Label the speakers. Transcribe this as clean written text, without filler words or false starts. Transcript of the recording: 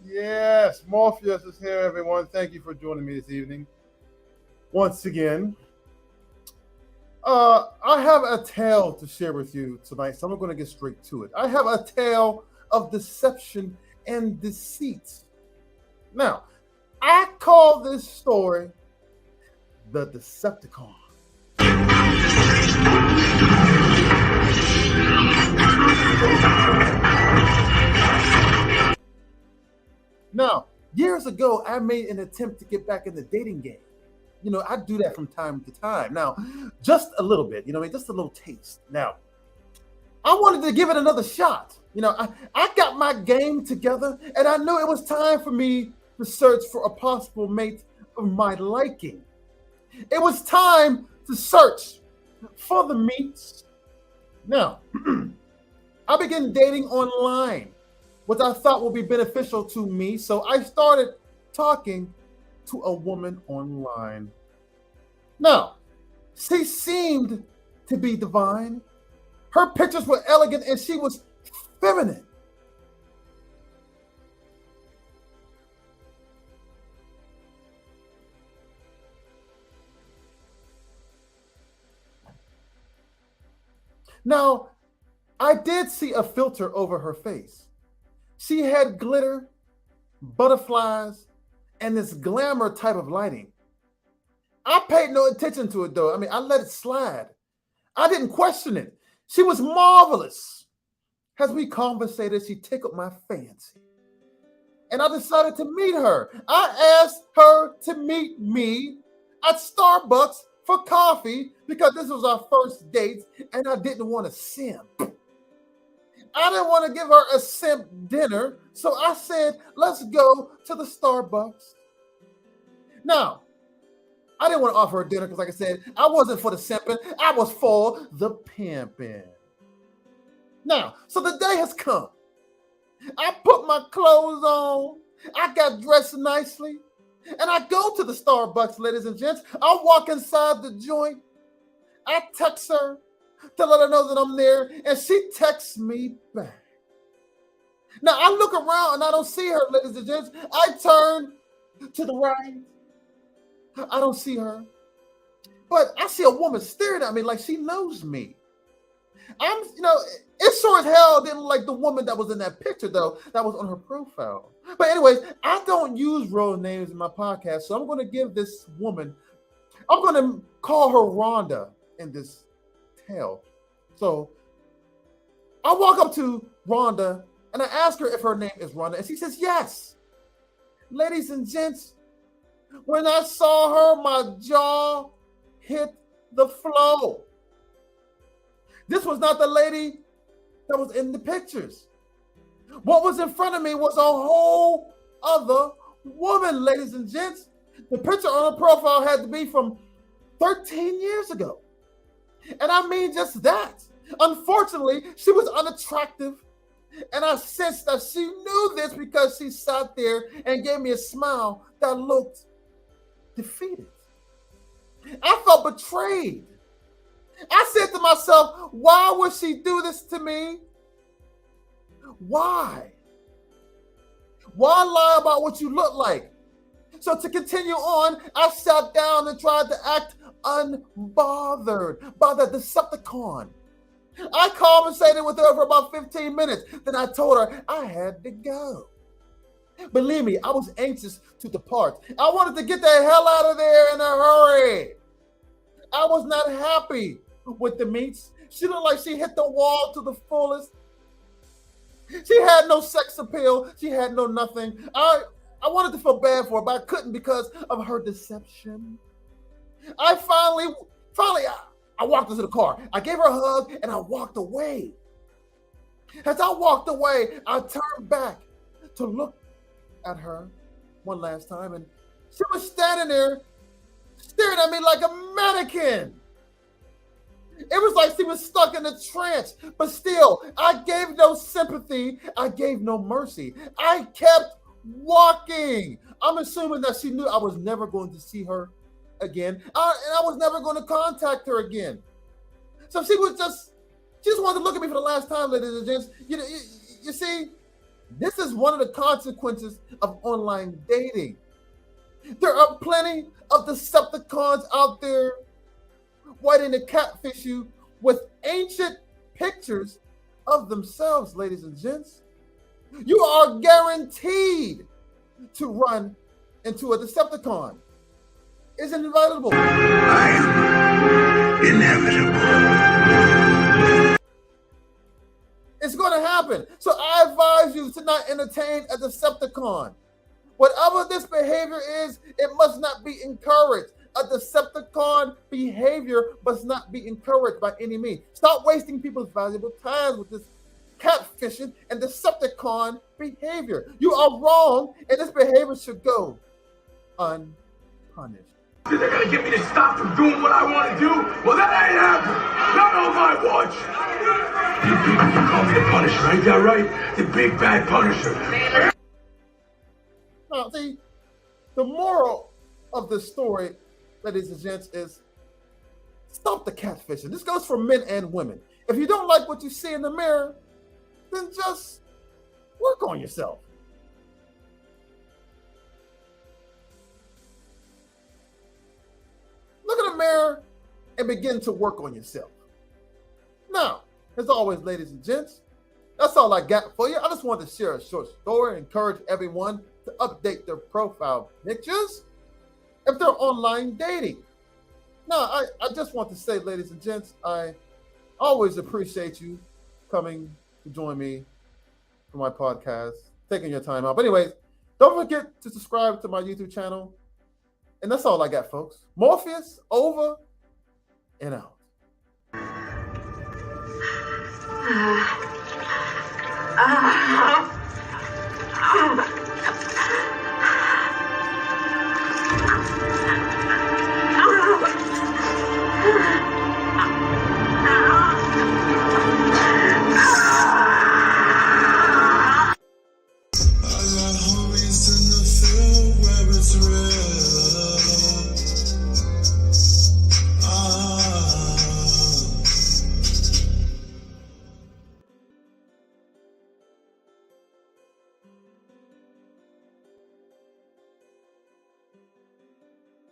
Speaker 1: Yes, Morpheus is here, everyone. Thank you for joining me this evening. Once again, I have a tale to share with you tonight, so I'm going to get straight to it. I have a tale of deception and deceit. Now, I call this story the Deceptacon. Now, years ago, I made an attempt to get back in the dating game. I do that from time to time. Now, just a little bit, just a little taste. Now, I wanted to give it another shot. I got my game together and I knew it was time for me to search for a possible mate of my liking. It was time to search for the meets. Now, I began dating online, which I thought would be beneficial to me. So I started talking to a woman online. Now, she seemed to be divine. Her pictures were elegant and she was feminine. Now, I did see a filter over her face. She had glitter, butterflies, and this glamour type of lighting. I paid no attention to it though. I let it slide. I didn't question it. She was marvelous. As we conversated, she tickled my fancy. And I decided to meet her. I asked her to meet me at Starbucks for coffee because this was our first date and I didn't want to simp. I didn't want to give her a simp dinner, so I said, let's go to the Starbucks. Now, I didn't want to offer her dinner because, like I said, I wasn't for the simping. I was for the pimping. Now, so the day has come. I put my clothes on. I got dressed nicely. And I go to the Starbucks, ladies and gents. I walk inside the joint. I text her to let her know that I'm there. And she texts me back. Now, I look around and I don't see her, ladies and gents. I turn to the right. I don't see her. But I see a woman staring at me like she knows me. It sure as hell didn't look like the woman that was in that picture, though, that was on her profile. But anyways, I don't use real names in my podcast, so I'm going to give this woman, I'm going to call her Rhonda in this tale. So I walk up to Rhonda and I ask her if her name is Rhonda, and she says yes. Ladies and gents, when I saw her, my jaw hit the floor. This was not the lady that was in the pictures. What was in front of me was a whole other woman, ladies and gents. The picture on her profile had to be from 13 years ago. And I mean just that. Unfortunately, she was unattractive. And I sensed that she knew this because she sat there and gave me a smile that looked defeated. I felt betrayed. I said to myself, why would she do this to me? Why? Why lie about what you look like? So to continue on, I sat down and tried to act unbothered by the Deceptacon. I conversated with her for about 15 minutes. Then I told her I had to go. Believe me, I was anxious to depart. I wanted to get the hell out of there in a hurry. I was not happy with the meets. She looked like she hit the wall to the fullest. She had no sex appeal. She had no nothing. I wanted to feel bad for her, but I couldn't because of her deception. I finally, I walked into the car. I gave her a hug and I walked away. As I walked away, I turned back to look at her one last time, and she was standing there staring at me like a mannequin. It was like she was stuck in a trance, but still, I gave no sympathy. I gave no mercy. I kept walking. I'm assuming that she knew I was never going to see her again, and I was never going to contact her again. So she just wanted to look at me for the last time, ladies and gents. You see, this is one of the consequences of online dating. There are plenty of Decepticons out there waiting to catfish you with ancient pictures of themselves, ladies and gents. You are guaranteed to run into a Decepticon. It's inevitable.
Speaker 2: I am inevitable.
Speaker 1: It's going to happen. So I advise you to not entertain a Decepticon. Whatever this behavior is, it must not be encouraged. A Decepticon behavior must not be encouraged by any means. Stop wasting people's valuable time with this catfishing and Decepticon behavior. You are wrong, and this behavior should go unpunished.
Speaker 2: They're gonna get me to stop from doing what I want to do? Well, that ain't happening. Not on my watch. You people can call me the Punisher, ain't that right? The big bad Punisher.
Speaker 1: Now, see, the moral of this story, ladies and gents, is stop the catfishing. This goes for men and women. If you don't like what you see in the mirror, then just work on yourself. Look in the mirror and begin to work on yourself. Now, as always, ladies and gents, that's all I got for you. I just wanted to share a short story, encourage everyone to update their profile pictures if they're online dating. Now, I just want to say, ladies and gents, I always appreciate you coming to join me for my podcast, taking your time out. But anyways, don't forget to subscribe to my YouTube channel. And that's all I got, folks. Morpheus, over and out.
Speaker 3: Ah.